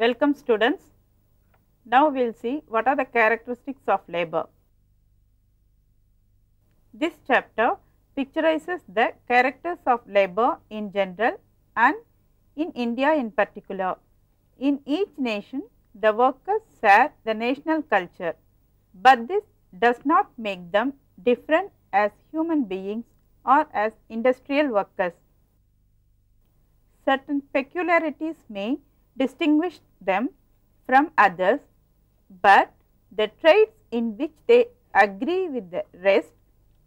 Welcome students. Now we will see what are the characteristics of labor. This chapter picturizes the characters of labor in general and in India in particular. In each nation, the workers share the national culture, but this does not make them different as human beings or as industrial workers. Certain peculiarities may distinguish them from others, but the traits in which they agree with the rest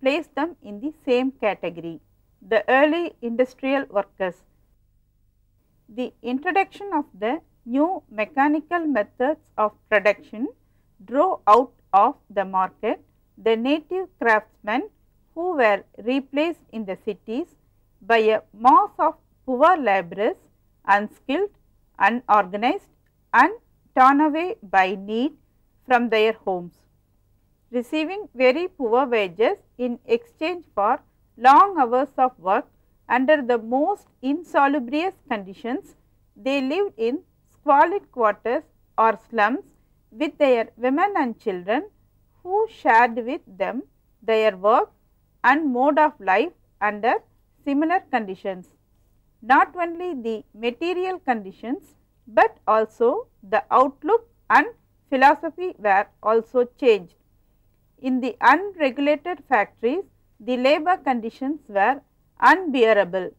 place them in the same category. The early industrial workers. The introduction of the new mechanical methods of production drove out of the market the native craftsmen who were replaced in the cities by a mass of poor labourers, unskilled, unorganized and torn away by need from their homes. Receiving very poor wages in exchange for long hours of work under the most insalubrious conditions, they lived in squalid quarters or slums with their women and children who shared with them their work and mode of life under similar conditions. Not only the material conditions, but also the outlook and philosophy were also changed. In the unregulated factories, the labor conditions were unbearable.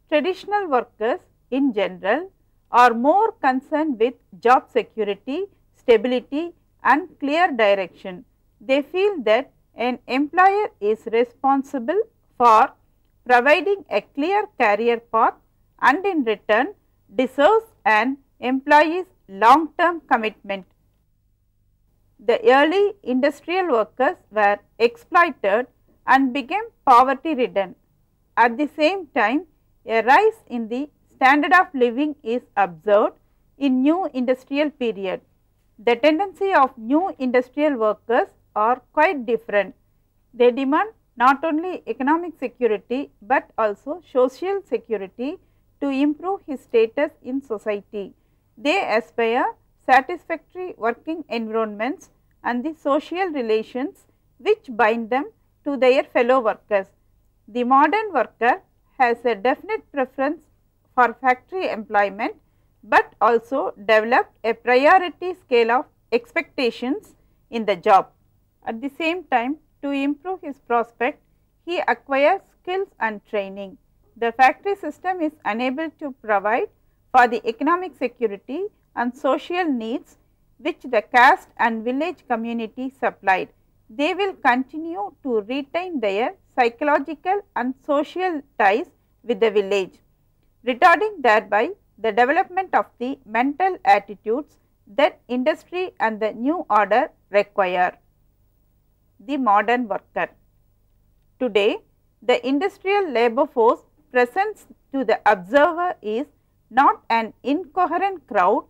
Traditional workers in general are more concerned with job security, stability and clear direction. They feel that an employer is responsible for providing a clear career path and in return deserves an employee's long-term commitment. The early industrial workers were exploited and became poverty-ridden. At the same time, a rise in the standard of living is observed in new industrial period. The tendency of new industrial workers are quite different. They demand not only economic security, but also social security to improve his status in society. They aspire satisfactory working environments and the social relations which bind them to their fellow workers. The modern worker has a definite preference for factory employment, but also developed a priority scale of expectations in the job. At the same time, to improve his prospect, he acquires skills and training. The factory system is unable to provide for the economic security and social needs which the caste and village community supplied. They will continue to retain their psychological and social ties with the village, retarding thereby the development of the mental attitudes that industry and the new order require. The modern worker. Today, the industrial labor force presents to the observer is not an incoherent crowd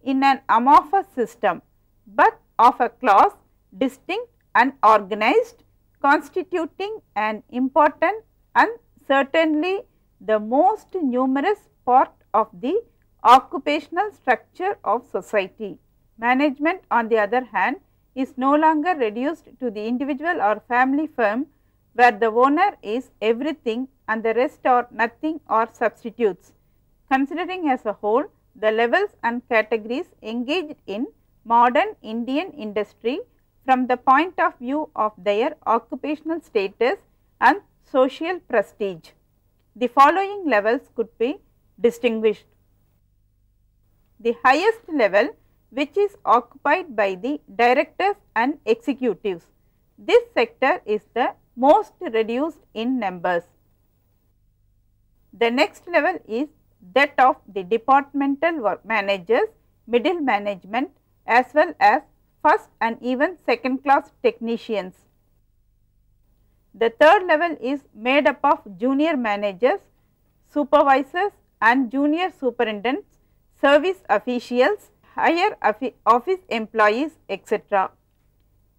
in an amorphous system, but of a class distinct and organized, constituting an important and certainly the most numerous part of the occupational structure of society. Management, on the other hand, is no longer reduced to the individual or family firm where the owner is everything and the rest are nothing or substitutes. Considering as a whole the levels and categories engaged in modern Indian industry from the point of view of their occupational status and social prestige, the following levels could be distinguished. The highest level, which is occupied by the directors and executives. This sector is the most reduced in numbers. The next level is that of the departmental work managers, middle management as well as first and even second class technicians. The third level is made up of junior managers, supervisors and junior superintendents, service officials, higher office employees, etc.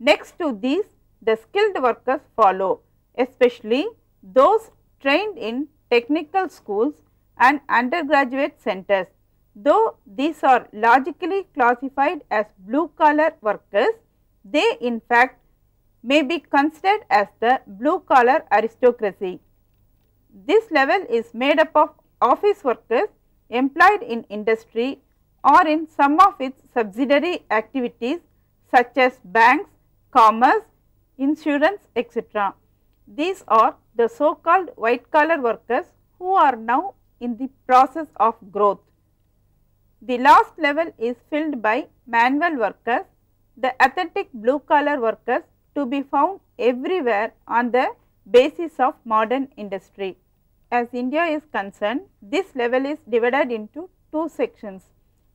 Next to these, the skilled workers follow, especially those trained in technical schools and undergraduate centers. Though these are logically classified as blue collar workers, they in fact may be considered as the blue collar aristocracy. This level is made up of office workers employed in industry or in some of its subsidiary activities such as banks, commerce, insurance, etc. These are the so called white collar workers who are now in the process of growth. The last level is filled by manual workers, the authentic blue collar workers to be found everywhere on the basis of modern industry. As India is concerned, this level is divided into two sections.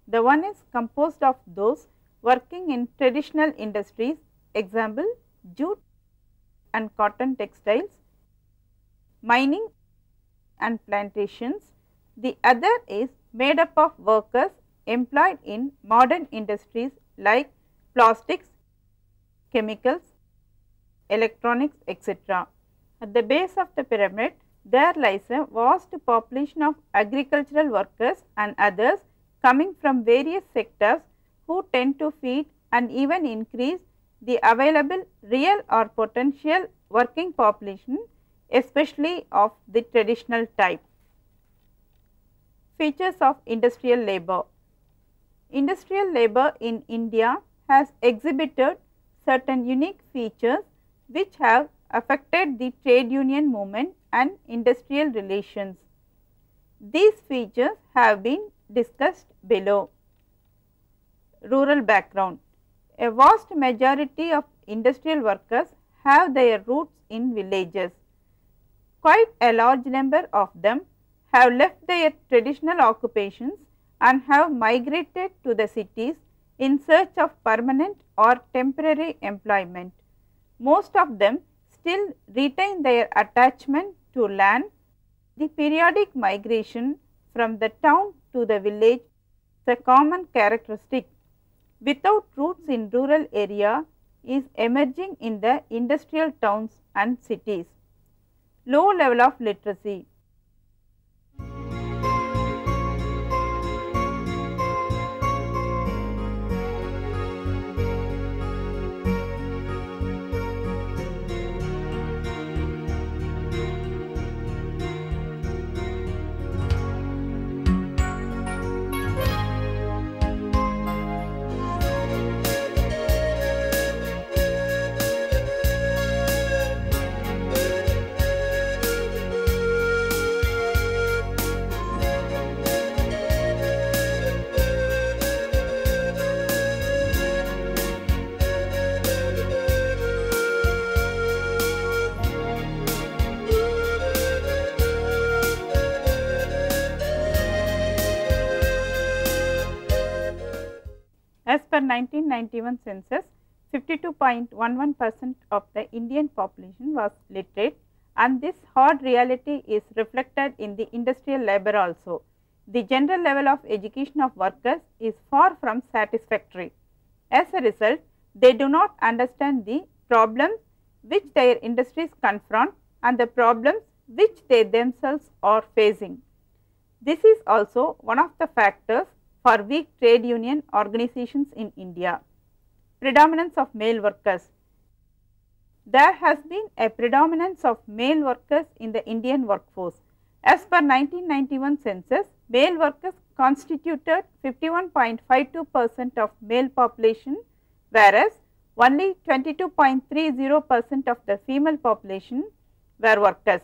The one is composed of those working in traditional industries, example jute and cotton textiles, mining and plantations. The other is made up of workers employed in modern industries like plastics, chemicals, electronics, etc. At the base of the pyramid, there lies a vast population of agricultural workers and others coming from various sectors who tend to feed and even increase the available real or potential working population, especially of the traditional type. Features of industrial labour. Industrial labour in India has exhibited certain unique features which have affected the trade union movement and industrial relations. These features have been discussed below. Rural background. A vast majority of industrial workers have their roots in villages. Quite a large number of them have left their traditional occupations and have migrated to the cities in search of permanent or temporary employment. Most of them still retain their attachment to land. The periodic migration from the town to the village is a common characteristic without roots in rural area is emerging in the industrial towns and cities. Low level of literacy. As per 1991 census, 52.11% of the Indian population was literate, and this hard reality is reflected in the industrial labour also. The general level of education of workers is far from satisfactory. As a result, they do not understand the problems which their industries confront and the problems which they themselves are facing. This is also one of the factors for weak trade union organizations in India. Predominance of male workers. There has been a predominance of male workers in the Indian workforce. As per 1991 census, male workers constituted 51.52% of male population, whereas only 22.30% of the female population were workers.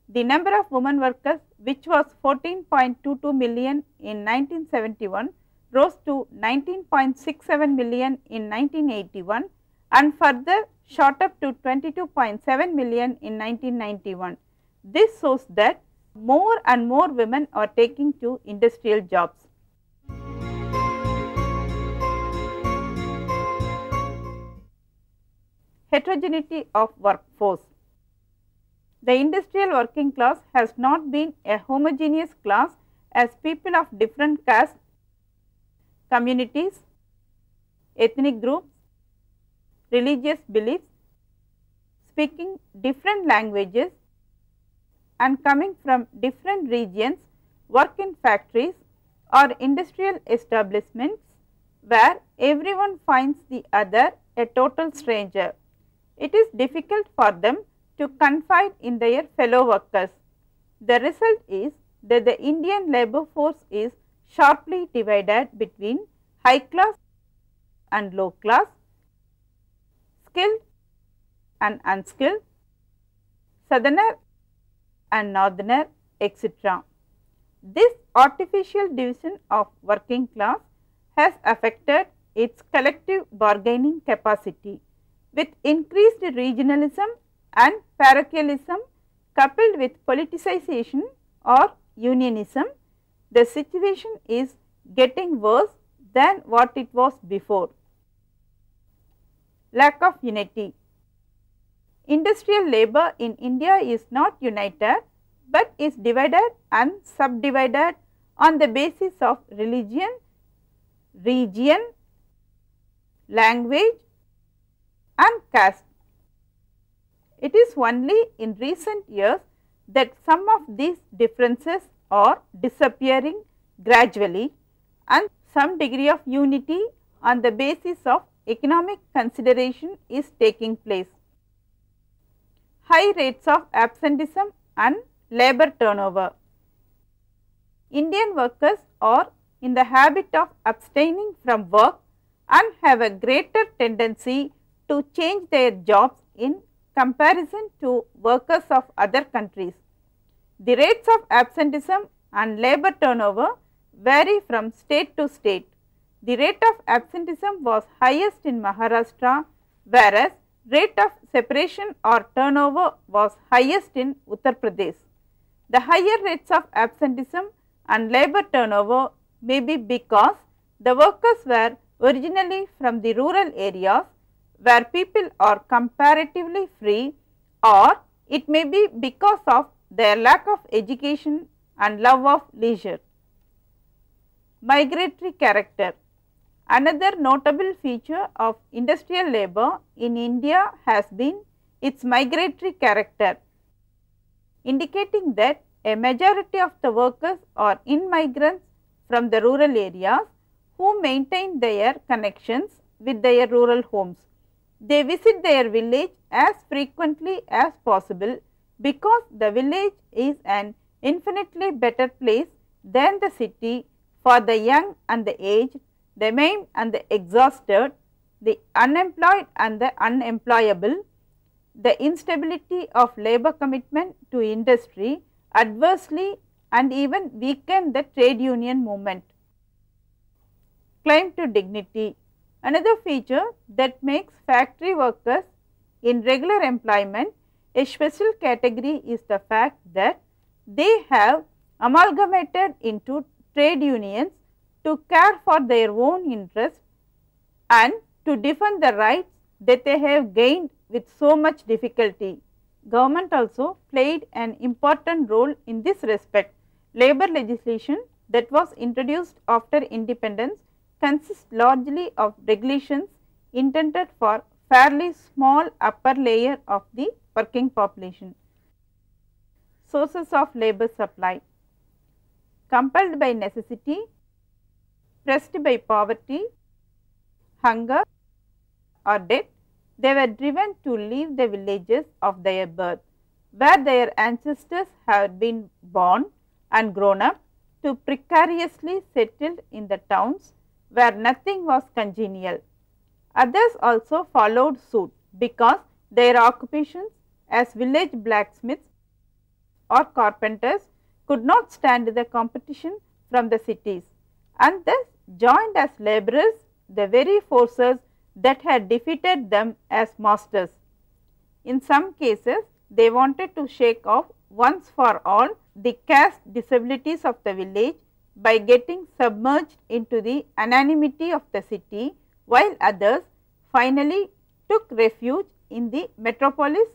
The number of women workers, which was 14.22 million in 1971, rose to 19.67 million in 1981 and further shot up to 22.7 million in 1991. This shows that more and more women are taking to industrial jobs. Heterogeneity of workforce. The industrial working class has not been a homogeneous class, as people of different castes, communities, ethnic groups, religious beliefs, speaking different languages and coming from different regions work in factories, or industrial establishments where everyone finds the other a total stranger. It is difficult for them to confide in their fellow workers. The result is that the Indian labour force is sharply divided between high class and low class, skilled and unskilled, southerner and northerner, etc. This artificial division of working class has affected its collective bargaining capacity. With increased regionalism and parochialism coupled with politicization or unionism, the situation is getting worse than what it was before. Lack of unity. Industrial labour in India is not united, but is divided and subdivided on the basis of religion, region, language and caste. It is only in recent years that some of these differences are disappearing gradually and some degree of unity on the basis of economic consideration is taking place. High rates of absenteeism and labour turnover. Indian workers are in the habit of abstaining from work and have a greater tendency to change their jobs in comparison to workers of other countries. The rates of absenteeism and labour turnover vary from state to state. The rate of absenteeism was highest in Maharashtra, whereas rate of separation or turnover was highest in Uttar Pradesh. The higher rates of absenteeism and labour turnover may be because the workers were originally from the rural areas where people are comparatively free, or it may be because of their lack of education and love of leisure. Migratory character. Another notable feature of industrial labour in India has been its migratory character, indicating that a majority of the workers are immigrants from the rural areas who maintain their connections with their rural homes. They visit their village as frequently as possible because the village is an infinitely better place than the city for the young and the aged, the maimed and the exhausted, the unemployed and the unemployable. The instability of labour commitment to industry adversely and even weaken the trade union movement. Claim to dignity. Another feature that makes factory workers in regular employment a special category is the fact that they have amalgamated into trade unions to care for their own interests and to defend the rights that they have gained with so much difficulty. Government also played an important role in this respect. Labour legislation that was introduced after independence consists largely of regulations intended for fairly small upper layer of the working population. Sources of labour supply. Compelled by necessity, pressed by poverty, hunger or debt, they were driven to leave the villages of their birth, where their ancestors had been born and grown up, to precariously settle in the towns where nothing was congenial. Others also followed suit because their occupations as village blacksmiths or carpenters could not stand the competition from the cities, and thus joined as labourers the very forces that had defeated them as masters. In some cases, they wanted to shake off once for all the caste disabilities of the village by getting submerged into the anonymity of the city, while others finally took refuge in the metropolis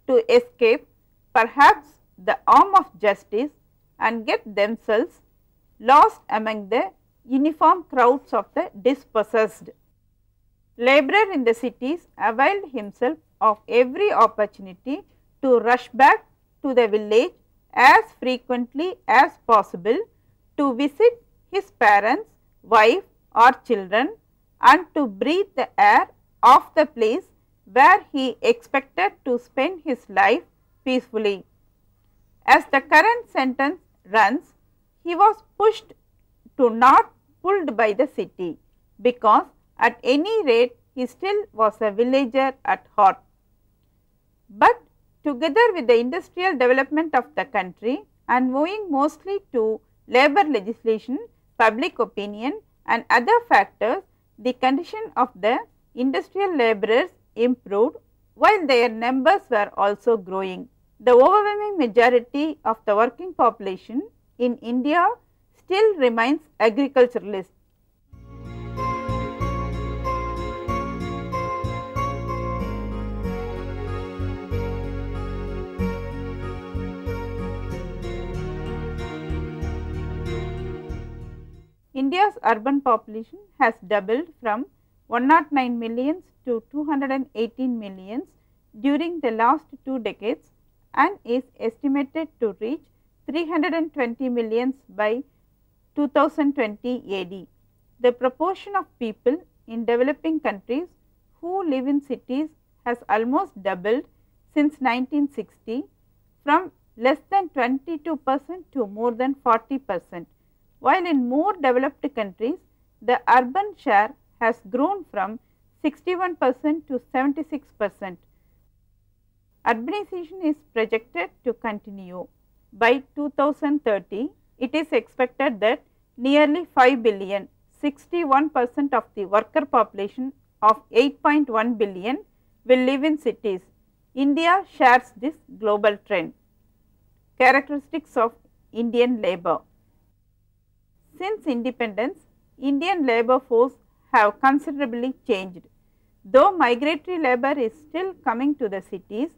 to escape perhaps the arm of justice and get themselves lost among the uniform crowds of the dispossessed. Labourer in the cities availed himself of every opportunity to rush back to the village as frequently as possible to visit his parents, wife or children, and to breathe the air of the place where he expected to spend his life peacefully. As the current sentence runs, he was pushed to not pulled by the city, because at any rate he still was a villager at heart. But together with the industrial development of the country and owing mostly to labour legislation, public opinion and other factors, the condition of the industrial labourers improved while their numbers were also growing. The overwhelming majority of the working population in India still remains agriculturalist. India's urban population has doubled from 109 millions to 218 millions during the last 2 decades and is estimated to reach 320 millions by 2020 AD. The proportion of people in developing countries who live in cities has almost doubled since 1960, from less than 22% to more than 40%, while in more developed countries the urban share has grown from 61% to 76%. Urbanization is projected to continue. By 2030, it is expected that nearly 5 billion, 61% of the worker population of 8.1 billion will live in cities. India shares this global trend. Characteristics of Indian labour. Since independence, Indian labour force have considerably changed. Though migratory labour is still coming to the cities,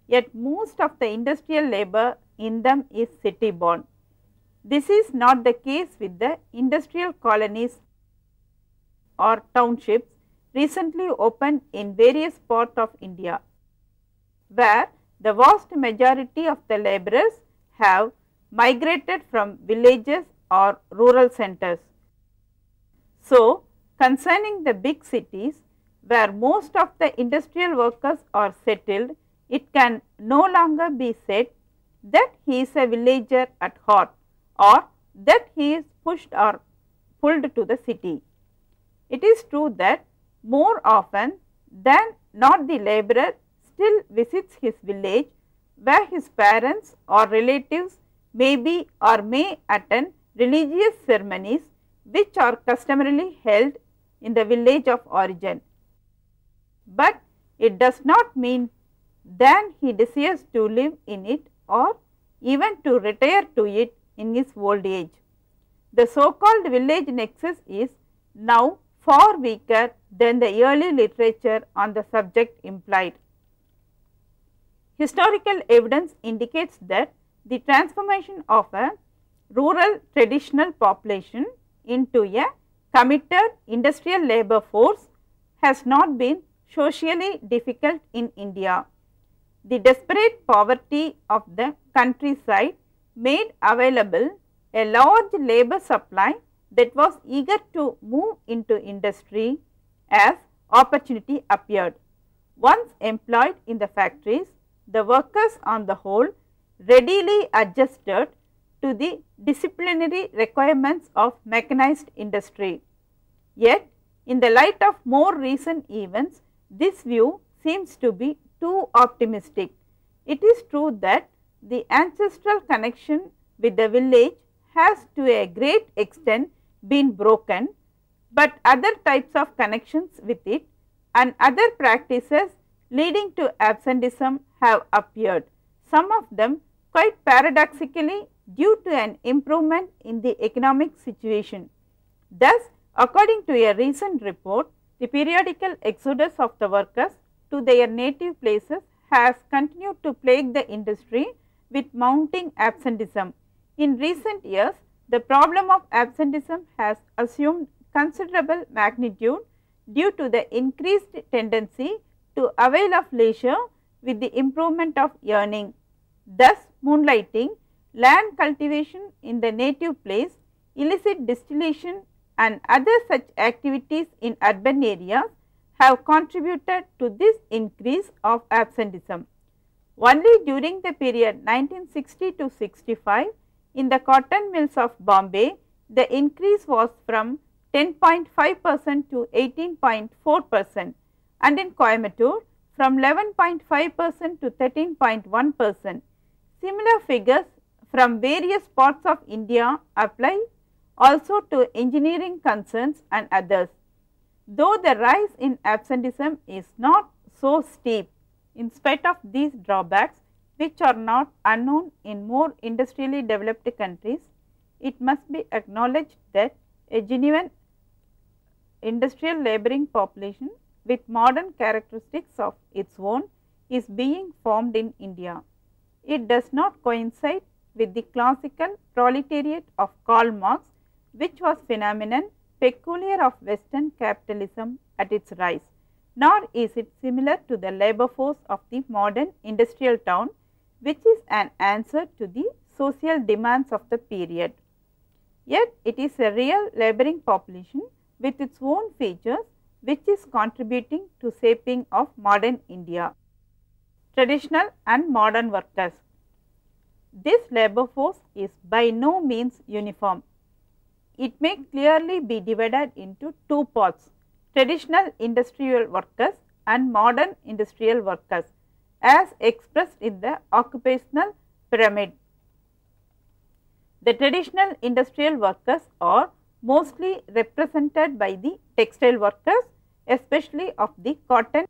yet most of the industrial labour in them is city born. This is not the case with the industrial colonies or townships recently opened in various parts of India, where the vast majority of the labourers have migrated from villages or rural centres. So, concerning the big cities where most of the industrial workers are settled, it can no longer be said that he is a villager at heart or that he is pushed or pulled to the city. It is true that more often than not the labourer still visits his village where his parents or relatives may be or may attend religious ceremonies which are customarily held in the village of origin. But it does not mean that he desires to live in it or even to retire to it in his old age. The so called village nexus is now far weaker than the early literature on the subject implied. Historical evidence indicates that the transformation of a rural traditional population into a committed industrial labour force has not been socially difficult in India. The desperate poverty of the countryside made available a large labour supply that was eager to move into industry as opportunity appeared. Once employed in the factories, the workers on the whole readily adjusted to the disciplinary requirements of mechanized industry. Yet, in the light of more recent events, this view seems to be too optimistic. It is true that the ancestral connection with the village has to a great extent been broken, but other types of connections with it and other practices leading to absenteeism have appeared, some of them quite paradoxically due to an improvement in the economic situation. Thus, according to a recent report, the periodical exodus of the workers to their native places has continued to plague the industry with mounting absenteeism. In recent years, the problem of absenteeism has assumed considerable magnitude due to the increased tendency to avail of leisure with the improvement of earning. Thus, moonlighting, land cultivation in the native place illicit distillation and other such activities in urban areas have contributed to this increase of absenteeism. Only during the period 1960 to 65, in the cotton mills of Bombay, the increase was from 10.5% to 18.4%, and in Coimbatore from 11.5% to 13.1%. Similar figures from various parts of India apply also to engineering concerns and others. Though the rise in absenteeism is not so steep, in spite of these drawbacks, which are not unknown in more industrially developed countries, it must be acknowledged that a genuine industrial labouring population with modern characteristics of its own is being formed in India. It does not coincide with the classical proletariat of Karl Marx, which was phenomenon peculiar of Western capitalism at its rise, nor is it similar to the labour force of the modern industrial town, which is an answer to the social demands of the period. Yet it is a real labouring population with its own features which is contributing to shaping of modern India. Traditional and modern workers. This labour force is by no means uniform. It may clearly be divided into two parts: traditional industrial workers and modern industrial workers, as expressed in the occupational pyramid. The traditional industrial workers are mostly represented by the textile workers, especially of the cotton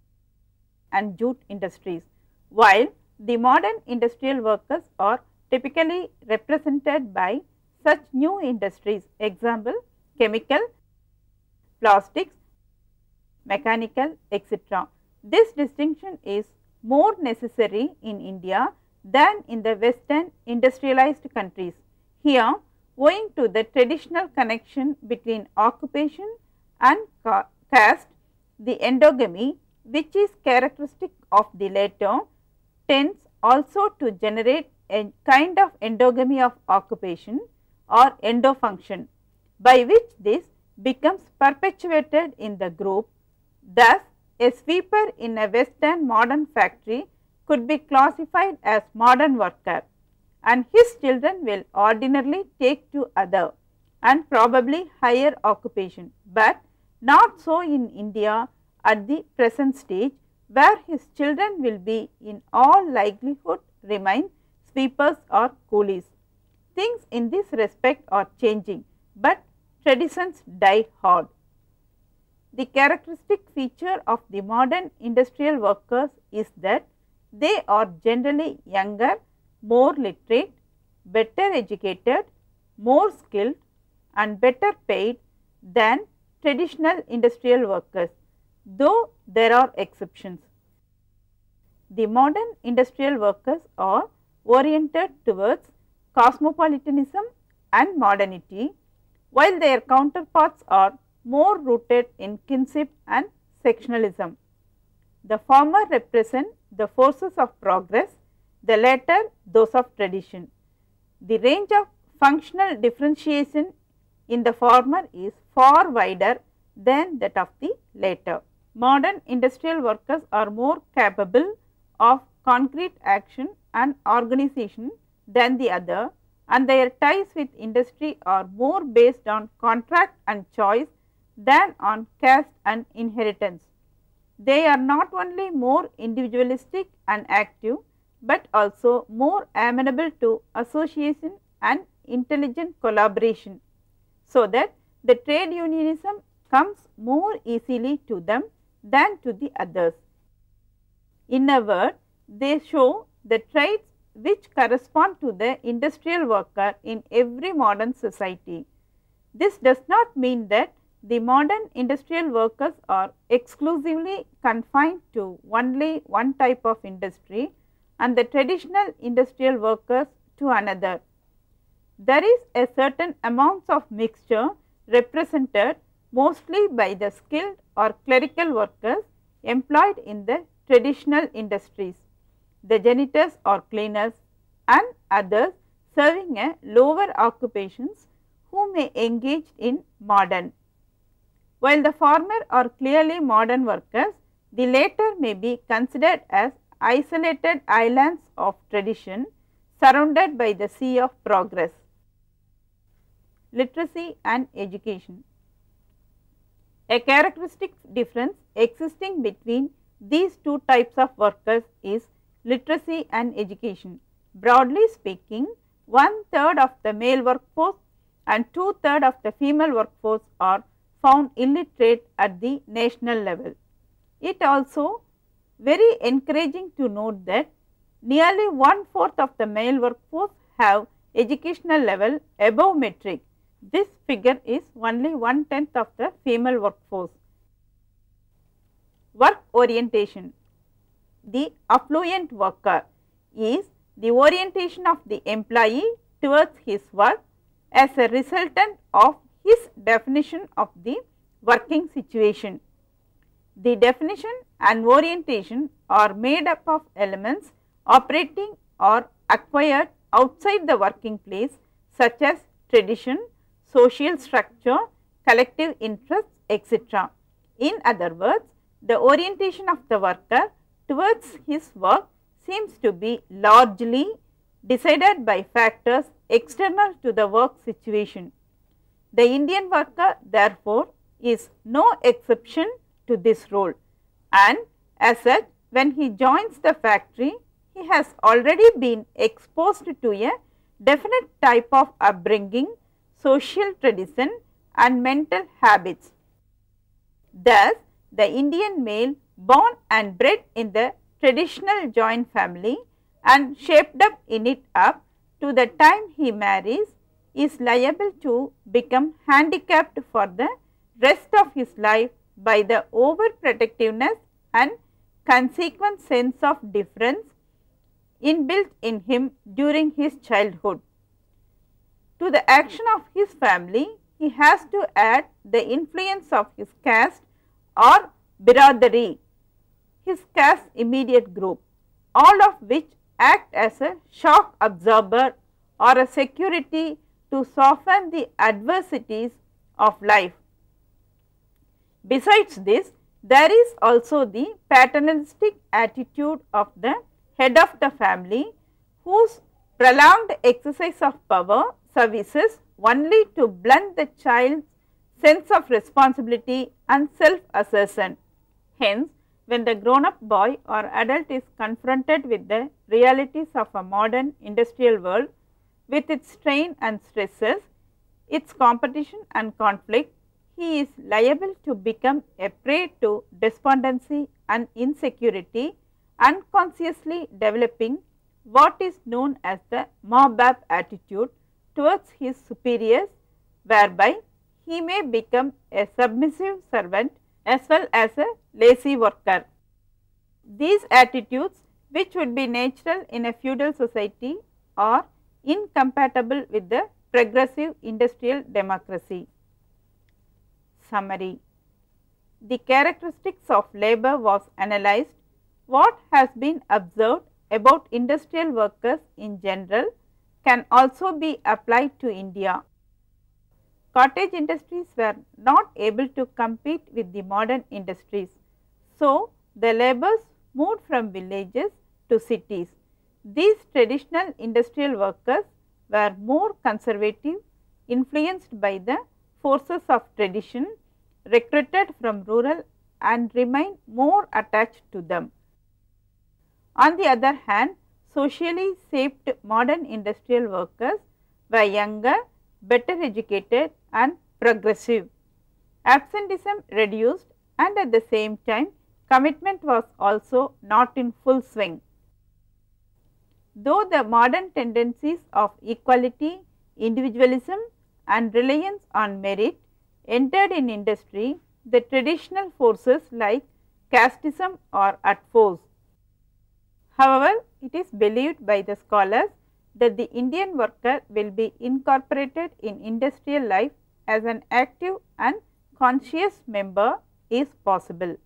and jute industries, while the modern industrial workers are typically represented by such new industries, example chemical, plastics, mechanical, etc. This distinction is more necessary in India than in the Western industrialized countries. Here, owing to the traditional connection between occupation and caste, the endogamy, which is characteristic of the latter, tends also to generate a kind of endogamy of occupation or endofunction, by which this becomes perpetuated in the group. Thus, a sweeper in a Western modern factory could be classified as modern worker, and his children will ordinarily take to other and probably higher occupation, but not so in India at the present stage, where his children will be in all likelihood remain sweepers or coolies. Things in this respect are changing, but traditions die hard. The characteristic feature of the modern industrial workers is that they are generally younger, more literate, better educated, more skilled and better paid than traditional industrial workers, though there are exceptions. The modern industrial workers are oriented towards cosmopolitanism and modernity, while their counterparts are more rooted in kinship and sectionalism. The former represent the forces of progress, the latter those of tradition. The range of functional differentiation in the former is far wider than that of the latter. Modern industrial workers are more capable of concrete action and organization than the other, and their ties with industry are more based on contract and choice than on caste and inheritance. They are not only more individualistic and active, but also more amenable to association and intelligent collaboration, so that the trade unionism comes more easily to them than to the others. In a word, they show the traits which correspond to the industrial worker in every modern society. This does not mean that the modern industrial workers are exclusively confined to only one type of industry and the traditional industrial workers to another. There is a certain amount of mixture represented mostly by the skilled or clerical workers employed in the traditional industries, the janitors or cleaners and others serving a lower occupations who may engage in modern. While the former are clearly modern workers, the latter may be considered as isolated islands of tradition surrounded by the sea of progress. Literacy and education. A characteristic difference existing between these two types of workers is literacy and education. Broadly speaking, 1/3 of the male workforce and 2/3 of the female workforce are found illiterate at the national level. It also very encouraging to note that nearly 1/4 of the male workforce have educational level above metric. This figure is only 1/10 of the female workforce. Work orientation. The affluent worker is the orientation of the employee towards his work as a resultant of his definition of the working situation. The definition and orientation are made up of elements operating or acquired outside the working place such as tradition, social structure, collective interests, etc. In other words, the orientation of the worker towards his work seems to be largely decided by factors external to the work situation. The Indian worker therefore is no exception to this rule, and as such when he joins the factory he has already been exposed to a definite type of upbringing, social tradition and mental habits. Thus, the Indian male born and bred in the traditional joint family and shaped up in it up to the time he marries is liable to become handicapped for the rest of his life by the overprotectiveness and consequent sense of difference inbuilt in him during his childhood. To the action of his family, he has to add the influence of his caste or biradari, his caste immediate group, all of which act as a shock absorber or a security to soften the adversities of life. Besides this, there is also the paternalistic attitude of the head of the family, whose prolonged exercise of power services only to blunt the child's sense of responsibility and self-assertion. Hence, when the grown-up boy or adult is confronted with the realities of a modern industrial world with its strain and stresses, its competition and conflict, he is liable to become a prey to despondency and insecurity, unconsciously developing what is known as the mob-up attitude towards his superiors, whereby he may become a submissive servant as well as a lazy worker. These attitudes, which would be natural in a feudal society, are incompatible with the progressive industrial democracy. Summary. The characteristics of labor was analyzed. What has been observed about industrial workers in general can also be applied to India. Cottage industries were not able to compete with the modern industries. So, the laborers moved from villages to cities. These traditional industrial workers were more conservative, influenced by the forces of tradition, recruited from rural and remained more attached to them. On the other hand, socially shaped modern industrial workers were younger, better educated and progressive. Absenteeism reduced, and at the same time commitment was also not in full swing. Though the modern tendencies of equality, individualism and reliance on merit entered in industry, the traditional forces like casteism are at force. However, it is believed by the scholars that the Indian worker will be incorporated in industrial life as an active and conscious member is possible.